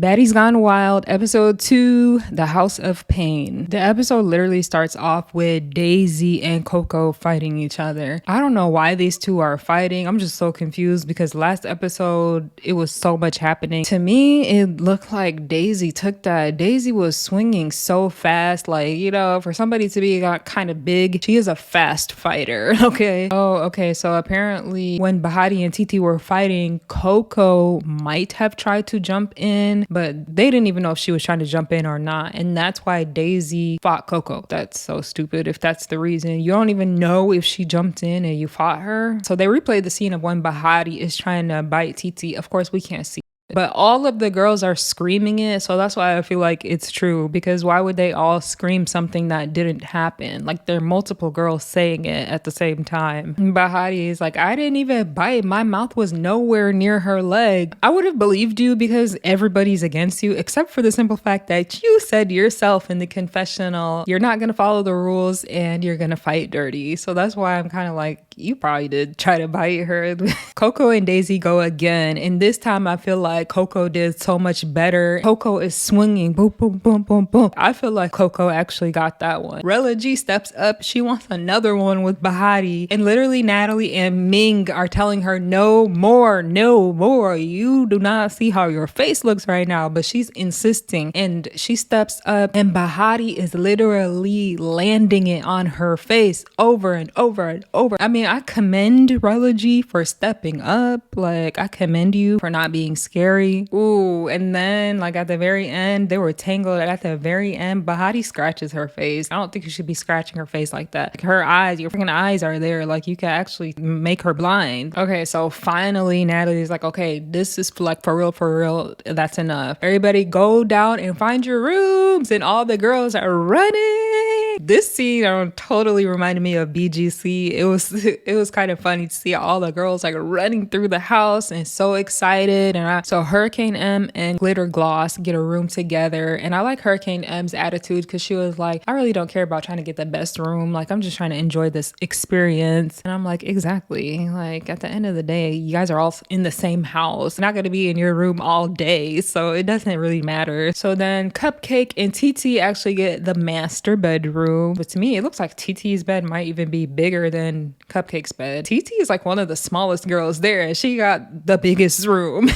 Baddies Gone Wild, episode 2, The House of Pain. The episode literally starts off with Daisy and Coco fighting each other. I don't know why these two are fighting. I'm just so confused because last episode, it was so much happening. To me, it looked like Daisy took that. Daisy was swinging so fast, like, you know, for somebody to be kind of big, she is a fast fighter, okay? Oh, okay, so apparently when Bahati and Titi were fighting, Coco might have tried to jump in, but they didn't even know if she was trying to jump in or not. And that's why Daisy fought Coco. That's so stupid if that's the reason. You don't even know if she jumped in and you fought her. So they replayed the scene of when Bahati is trying to bite Titi. Of course, we can't see, but all of the girls are screaming it. So that's why I feel like it's true, because why would they all scream something that didn't happen? Like, there are multiple girls saying it at the same time. Bahati is like, I didn't even bite. My mouth was nowhere near her leg. I would have believed you because everybody's against you, except for the simple fact that you said yourself in the confessional, you're not going to follow the rules and you're going to fight dirty. So that's why I'm kind of like, you probably did try to bite her. Coco and Daisy go again. And this time I feel like Coco did so much better. Coco is swinging, boom, boom, boom, boom, boom. I feel like Coco actually got that one. Rella G steps up. She wants another one with Bahati. And literally Natalie and Ming are telling her, no more, no more. You do not see how your face looks right now. But she's insisting. And she steps up and Bahati is literally landing it on her face over and over and over. I mean, I commend Rella G for stepping up. Like, I commend you for not being scared. Ooh, and then like at the very end, they were tangled. At the very end, Bahati scratches her face. I don't think you should be scratching her face like that. Like, her eyes, your freaking eyes are there. Like, you can actually make her blind. Okay, so finally Natalie's like, okay, this is like for real. That's enough. Everybody go down and find your rooms. And all the girls are running. This scene totally reminded me of BGC. It was kind of funny to see all the girls like running through the house and so excited. And so Hurricane M and Glitter Gloss get a room together. And I like Hurricane M's attitude because she was like, I really don't care about trying to get the best room. Like, I'm just trying to enjoy this experience. And I'm like, exactly. Like, at the end of the day, you guys are all in the same house. Not going to be in your room all day. So it doesn't really matter. So then Cupcake and TT actually get the master bedroom. But to me, it looks like TT's bed might even be bigger than Cupcake's bed. TT is like one of the smallest girls there. And she got the biggest room.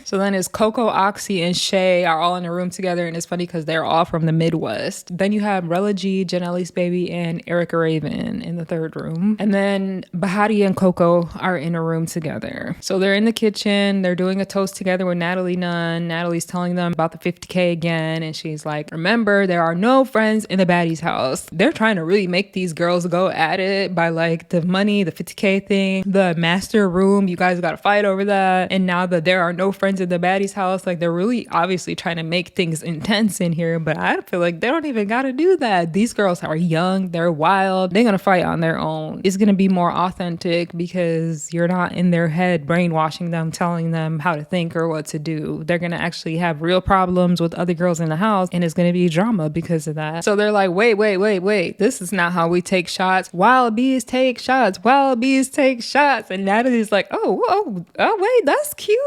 So then it's Coco, Oxy, and Shay are all in a room together, and it's funny because they're all from the Midwest. Then you have Rella G, Janelle's baby, and Erica Raven in the third room. And then Bahati and Coco are in a room together. So they're in the kitchen, they're doing a toast together with Natalie Nunn. Natalie's telling them about the 50K again, and she's like, remember, there are no friends in the Baddies house. They're trying to really make these girls go at it by like the money, the 50K thing, the master room, you guys gotta fight over that. And now that there are no friends in the Baddies house, like, they're really obviously trying to make things intense in here, but I feel like they don't even gotta do that. These girls are young, they're wild, they're gonna fight on their own. It's gonna be more authentic because you're not in their head brainwashing them, telling them how to think or what to do. They're gonna actually have real problems with other girls in the house, and it's gonna be drama because of that. So they're like, wait, this is not how we take shots. Wild bees take shots, and Natalie's like, oh wait, that's cute.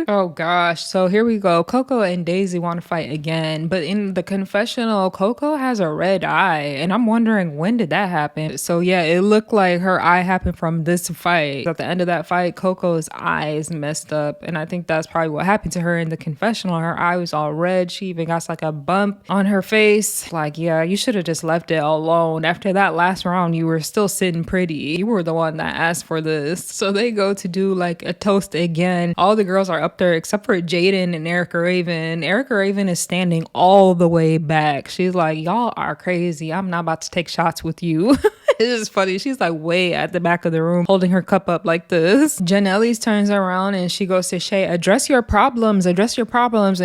Oh gosh, so here we go. Coco and Daisy want to fight again, but in the confessional, Coco has a red eye, and I'm wondering, when did that happen? So yeah, it looked like her eye happened from this fight. At the end of that fight, Coco's eyes messed up, and I think that's probably what happened to her in the confessional. Her eye was all red. She even got like a bump on her face. Like, yeah, you should have just left it alone. After that last round, you were still sitting pretty. You were the one that asked for this. So they go to do like a toast again. All the girls are up there except for Jaden and Erica Raven. Erica Raven is standing all the way back. She's like, y'all are crazy. I'm not about to take shots with you. It's just funny. She's like way at the back of the room holding her cup up like this. Janelle's turns around and she goes to Shay, address your problems. And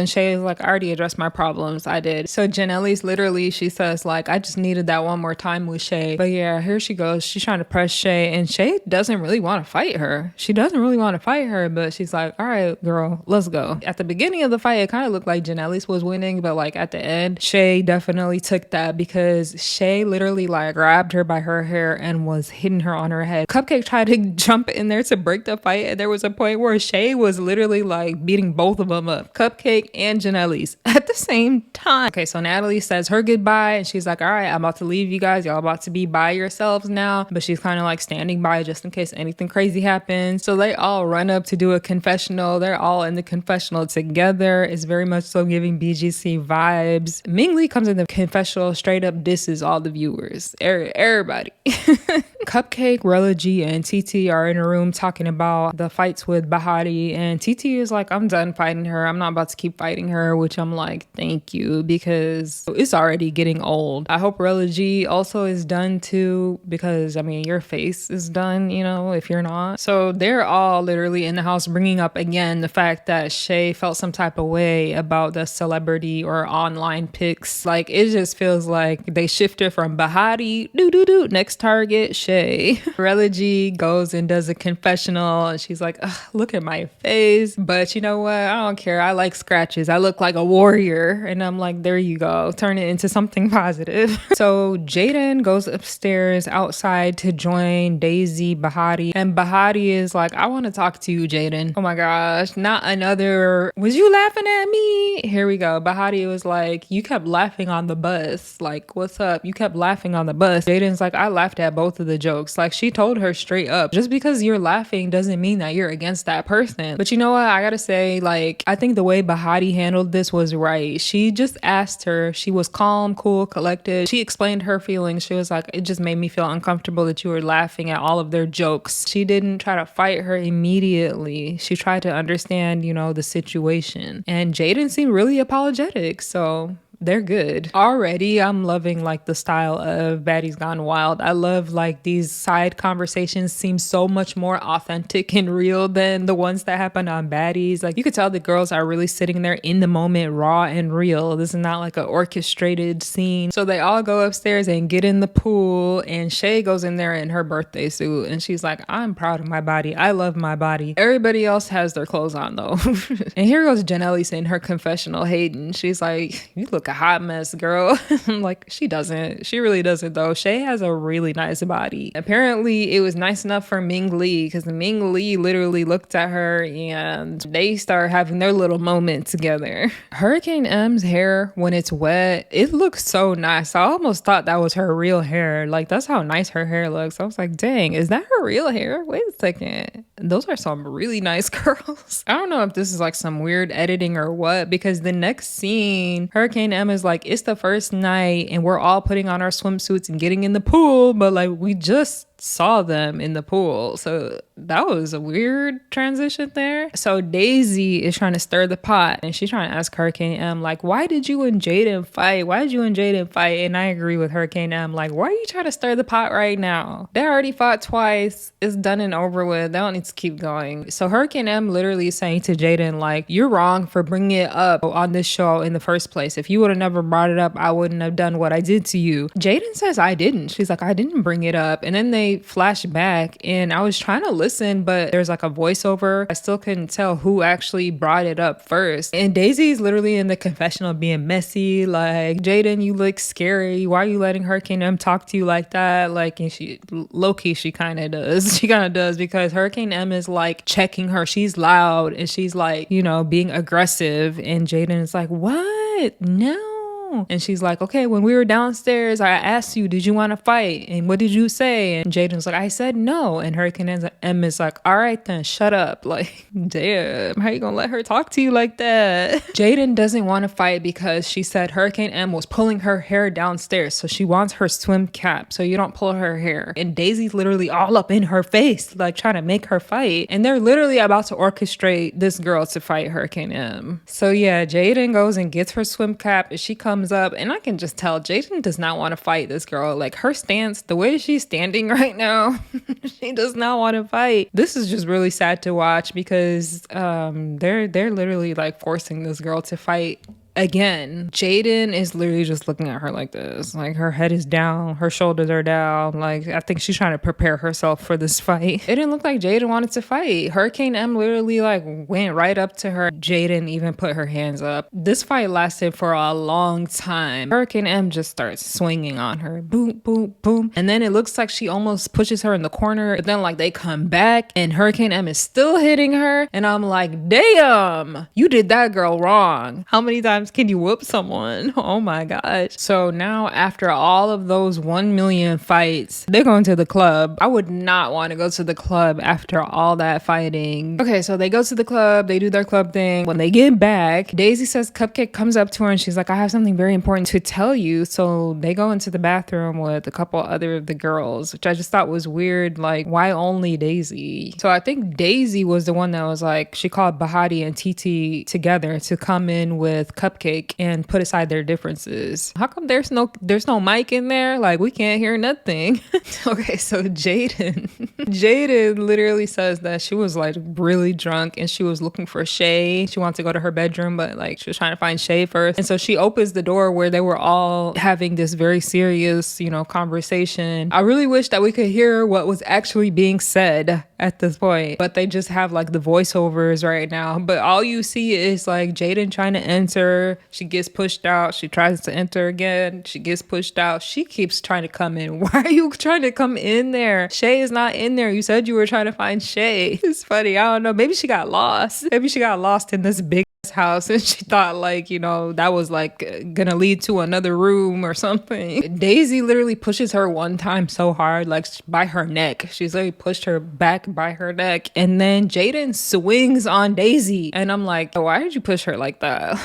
Shay is like, I already addressed my problems. I did. So Janelle's literally, she says confess, like, I just needed that one more time with Shay. But yeah, here she goes. She's trying to press Shay, and Shay doesn't really want to fight her. She doesn't really want to fight her, but she's like, all right, girl, let's go. At the beginning of the fight, it kind of looked like Janelle's was winning, but like at the end, Shay definitely took that because Shay literally like grabbed her by her hair and was hitting her on her head. Cupcake tried to jump in there to break the fight, and there was a point where Shay was literally like beating both of them up, Cupcake and Janelle's, at the same time. Okay, so Natalie says her goodbye, and she's like, all right, I'm about to leave you guys. Y'all about to be by yourselves now. But she's kind of like standing by just in case anything crazy happens. So they all run up to do a confessional. They're all in the confessional together. It's very much so giving BGC vibes. Ming Lee comes in the confessional, straight up disses all the viewers. Everybody. Cupcake, Rella G, and TT are in a room talking about the fights with Bahati, and TT is like, I'm done fighting her. I'm not about to keep fighting her, which I'm like, thank you, because it's already getting old. I hope Rella G also is done too, because I mean, your face is done, you know, if you're not. So they're all literally in the house bringing up again the fact that Shay felt some type of way about the celebrity or online pics. Like, it just feels like they shifted from Bahati, next target, Shay. Rella G goes and does a confessional, and she's like, look at my face. But you know what? I don't care. I like scratches. I look like a warrior. And I'm like, there you go. Turn it into something positive. So Jaden goes upstairs outside to join Daisy, Bahati. And Bahati is like, I want to talk to you, Jaden. Oh my gosh. Not another, was you laughing at me? Here we go. Bahati was like, you kept laughing on the bus. Like, what's up? You kept laughing on the bus. Jaden's like, I laughed at both of the jokes. Like, she told her straight up, just because you're laughing doesn't mean that you're against that person. But you know what? I gotta say, like, I think the way Bahati handled this was right. She just asked her. She was calm, cool, collected. She explained her feelings. She was like, it just made me feel uncomfortable that you were laughing at all of their jokes. She didn't try to fight her immediately. She tried to understand, you know, the situation. And Jaden seemed really apologetic. So they're good. Already, I'm loving like the style of Baddies Gone Wild. I love like these side conversations seem so much more authentic and real than the ones that happen on Baddies. Like, you could tell the girls are really sitting there in the moment, raw and real. This is not like an orchestrated scene. So they all go upstairs and get in the pool, and Shay goes in there in her birthday suit, and she's like, I'm proud of my body. I love my body. Everybody else has their clothes on though. And here goes Janelle in her confessional hating. She's like, you look a hot mess, girl. I'm like, she doesn't. She really doesn't though. Shay has a really nice body. Apparently it was nice enough for Ming Lee, because Ming Lee literally looked at her and they start having their little moment together. Hurricane M's hair, when it's wet, it looks so nice. I almost thought that was her real hair. Like, that's how nice her hair looks. I was like, dang, is that her real hair? Wait a second. Those are some really nice curls. I don't know if this is like some weird editing or what, because the next scene, Hurricane M is like, it's the first night and we're all putting on our swimsuits and getting in the pool, but like, we just saw them in the pool. So that was a weird transition there. So Daisy is trying to stir the pot, and she's trying to ask Hurricane M, like, why did you and Jaden fight? Why did you and Jaden fight? And I agree with Hurricane M, like, why are you trying to stir the pot right now? They already fought twice. It's done and over with. They don't need to keep going. So Hurricane M literally is saying to Jaden, like, you're wrong for bringing it up on this show in the first place. If you would have never brought it up, I wouldn't have done what I did to you. Jaden says, I didn't. She's like, I didn't bring it up. And then they flash back, and I was trying to listen, but there's like a voiceover. I still couldn't tell who actually brought it up first. And Daisy's literally in the confessional being messy, like, Jaden, you look scary. Why are you letting Hurricane M talk to you like that? Like, and she, low-key, she kind of does. She kind of does, because Hurricane M is like checking her. She's loud and she's like, you know, being aggressive. And Jaden is like, what? No. And she's like, okay, when we were downstairs, I asked you, did you want to fight? And what did you say? And Jaden's like, I said no. And Hurricane M is like, all right then, shut up. Like, damn, how you gonna let her talk to you like that? Jaden doesn't want to fight because she said Hurricane M was pulling her hair downstairs, so she wants her swim cap so you don't pull her hair. And Daisy's literally all up in her face, like trying to make her fight. And they're literally about to orchestrate this girl to fight Hurricane M. So yeah, Jaden goes and gets her swim cap, and she comes up, and I can just tell Jaden does not want to fight this girl. Like, her stance, the way she's standing right now, she does not want to fight. This is just really sad to watch, because they're literally like forcing this girl to fight again, Jaden is literally just looking at her like this. Like her head is down, her shoulders are down. Like I think she's trying to prepare herself for this fight. It didn't look like Jaden wanted to fight. Hurricane M literally like went right up to her. Jaden even put her hands up. This fight lasted for a long time. Hurricane M just starts swinging on her. Boom, boom, boom. And then it looks like she almost pushes her in the corner. But then like they come back and Hurricane M is still hitting her. And I'm like, damn, you did that girl wrong. How many times can you whoop someone? Oh my gosh. So now after all of those 1 million fights, they're going to the club. I would not want to go to the club after all that fighting. Okay, so they go to the club, they do their club thing. When they get back, Daisy says Cupcake comes up to her and she's like, I have something very important to tell you. So they go into the bathroom with a couple other of the girls, which I just thought was weird. Like, why only Daisy? So I think Daisy was the one that was like, she called Bahati and TT together to come in with Cupcake and put aside their differences. How come there's no mic in there? Like, we can't hear nothing. Okay, so Jaden literally says that she was like really drunk and she was looking for Shay. She wanted to go to her bedroom, but like she was trying to find Shay first. And so she opens the door where they were all having this very serious, conversation. I really wish that we could hear what was actually being said at this point, but they just have like the voiceovers right now. But all you see is like Jaden trying to enter. She gets pushed out. She tries to enter again. She gets pushed out. She keeps trying to come in. Why are you trying to come in there? Shay is not in there. You said you were trying to find Shay. It's funny. I don't know. Maybe she got lost. Maybe she got lost in this big house and she thought like that was like gonna lead to another room or something. Daisy literally pushes her one time so hard, like by her neck. She's literally pushed her back by her neck, and then Jaden swings on Daisy and I'm like, why did you push her like that?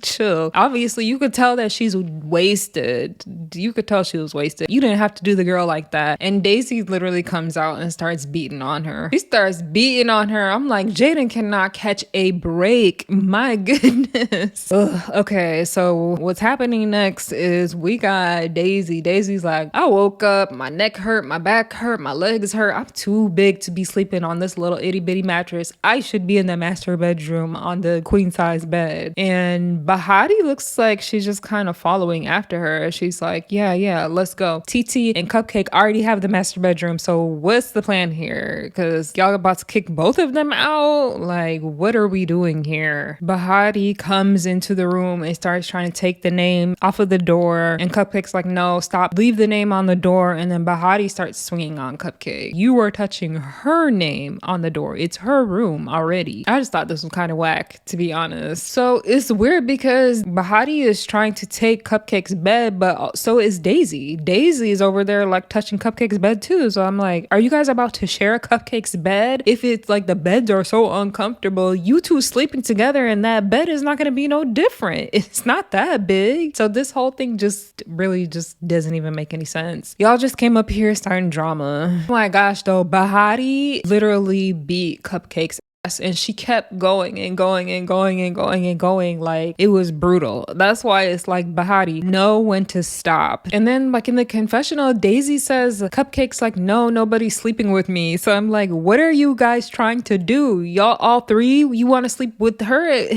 Chill. Obviously you could tell that she's wasted. You could tell she was wasted. You didn't have to do the girl like that. And Daisy literally comes out and starts beating on her. She starts beating on her. I'm like, Jaden cannot catch a break. My goodness. Ugh. Okay, so what's happening next is we got Daisy. Daisy's like, I woke up, my neck hurt, my back hurt, my legs hurt. I'm too big to be sleeping on this little itty bitty mattress. I should be in the master bedroom on the queen size bed. And Bahati looks like she's just kind of following after her. She's like, yeah, let's go. TT and Cupcake already have the master bedroom. So what's the plan here? Because y'all about to kick both of them out? Like, what are we doing here? Bahati comes into the room and starts trying to take the name off of the door, and Cupcake's like, no, stop, leave the name on the door. And then Bahati starts swinging on Cupcake. You are touching her name on the door. It's her room already. I just thought this was kind of whack, to be honest. So it's weird because Bahati is trying to take Cupcake's bed, but so is Daisy. Daisy is over there like touching Cupcake's bed too. So I'm like, are you guys about to share Cupcake's bed? If it's like the beds are so uncomfortable, you two sleeping together and that bed is not going to be no different. It's not that big. So this whole thing just really just doesn't even make any sense. Y'all just came up here starting drama. Oh my gosh, though, Bahati literally beat Cupcake's ass and she kept going and going and going and going and going. Like, it was brutal. That's why it's like, Bahati, know when to stop. And then like in the confessional, Daisy says Cupcake's like, no, nobody's sleeping with me. So I'm like, what are you guys trying to do? Y'all all three, you want to sleep with her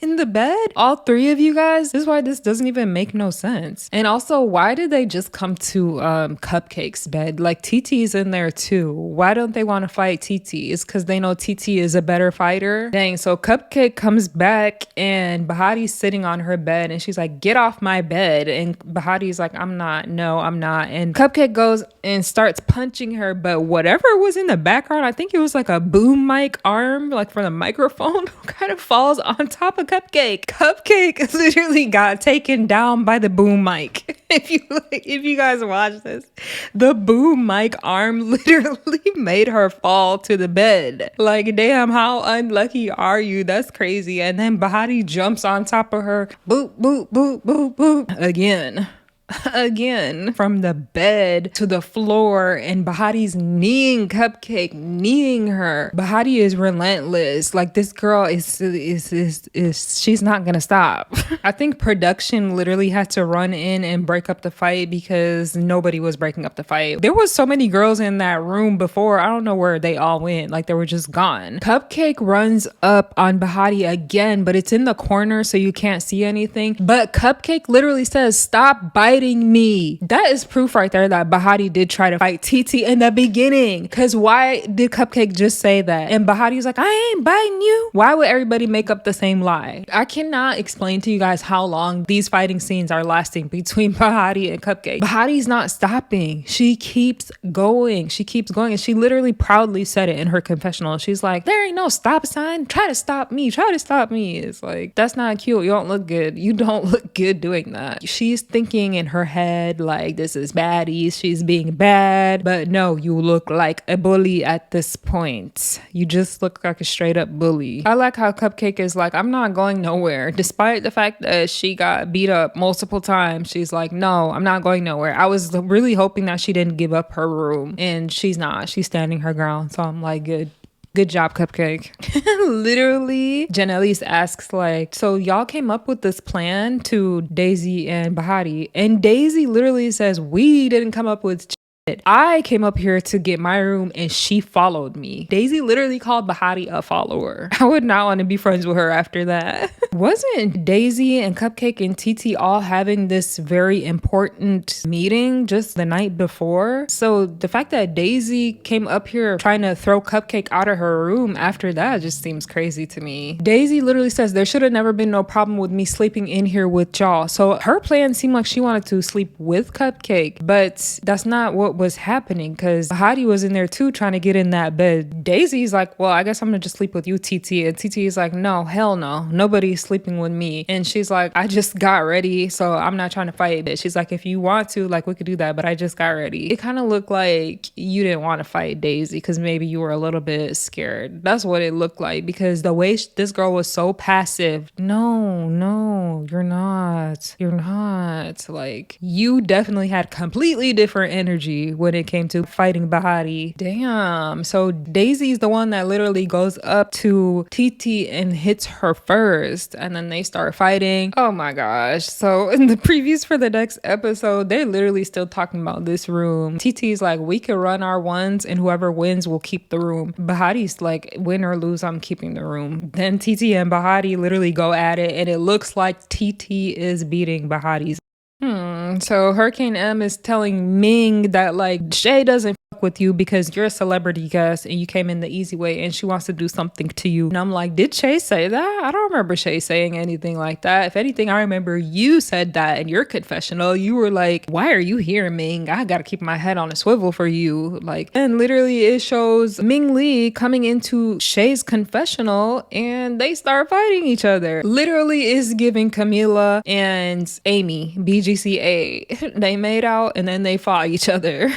in the bed? All three of you guys? This is why this doesn't even make no sense. And also, why did they just come to Cupcake's bed? Like, TT's in there too. Why don't they want to fight TT? It's because they know TT is a better fighter. Dang, so Cupcake comes back and Bahati's sitting on her bed and she's like, get off my bed. And Bahati's like, I'm not. No, I'm not. And Cupcake goes and starts punching her, but whatever was in the background, I think it was like a boom mic arm, like for the microphone, kind of falls on top of Cupcake. Cupcake literally got taken down by the boom mic. If you guys watch this, the boom mic arm literally made her fall to the bed. Like, damn, how unlucky are you? That's crazy. And then Bahati jumps on top of her. Boop, boop, boop, boop, boop. Again. again, from the bed to the floor, and Bahati's kneeing Cupcake, kneeing her. Bahati is relentless. Like, this girl is she's not gonna stop. I think production literally had to run in and break up the fight because nobody was breaking up the fight. There was so many girls in that room before. I don't know where they all went. Like, they were just gone. Cupcake runs up on Bahati again, but it's in the corner so you can't see anything. But Cupcake literally says, "Stop biting me." That is proof right there that Bahati did try to fight TT in the beginning. Because why did Cupcake just say that? And Bahati's like, "I ain't biting you." Why would everybody make up the same lie? I cannot explain to you guys how long these fighting scenes are lasting between Bahati and Cupcake. Bahati's not stopping. She keeps going. She keeps going. And she literally proudly said it in her confessional. She's like, "There ain't no stop sign. Try to stop me. Try to stop me." It's like, that's not cute. You don't look good. You don't look good doing that. She's thinking in her head, like, this is Baddies. She's being bad. But no, you look like a bully at this point. You just look like a straight up bully. I like how Cupcake is like, "I'm not going nowhere." Despite the fact that she got beat up multiple times, she's like, "No, I'm not going nowhere." I was really hoping that she didn't give up her room, and she's not. She's standing her ground. So I'm like, good job, Cupcake. Literally, Janelle's asks, like, "So y'all came up with this plan?" to Daisy and Bahati. And Daisy literally says, "We didn't come up with shit. I came up here to get my room and she followed me." Daisy literally called Bahati a follower. I would not want to be friends with her after that. Wasn't Daisy and Cupcake and TT all having this very important meeting just the night before? So the fact that Daisy came up here trying to throw Cupcake out of her room after that just seems crazy to me. Daisy literally says, "There should have never been no problem with me sleeping in here with y'all." So her plan seemed like she wanted to sleep with Cupcake, but that's not what was happening, because Bahati was in there too trying to get in that bed. Daisy's like, "Well, I guess I'm gonna just sleep with you, TT." And TT is like, "No, hell no. Nobody's sleeping with me." And she's like, "I just got ready, so I'm not trying to fight it." She's like, "If you want to, like, we could do that, but I just got ready." It kind of looked like you didn't want to fight Daisy because maybe you were a little bit scared. That's what it looked like, because the way this girl was so passive. No, you're not. You're not. Like, you definitely had completely different energy when it came to fighting Bahati. Damn. So Daisy's the one that literally goes up to TT and hits her first, and then they start fighting. Oh my gosh. So in the previews for the next episode, they're literally still talking about this room. TT's like, "We could run our ones and whoever wins will keep the room." Bahati's like, "Win or lose, I'm keeping the room." Then TT and Bahati literally go at it, and it looks like TT is beating Bahati's. So Hurricane M is telling Ming that, like, Shay doesn't fuck with you because you're a celebrity guest and you came in the easy way, and she wants to do something to you. And I'm like, did Shay say that? I don't remember Shay saying anything like that. If anything, I remember you said that in your confessional. You were like, "Why are you here, Ming? I gotta keep my head on a swivel for you." Like, and literally it shows Ming Lee coming into Shay's confessional and they start fighting each other. Literally is giving Camila and Amy, BGCA. They made out and then they fought each other.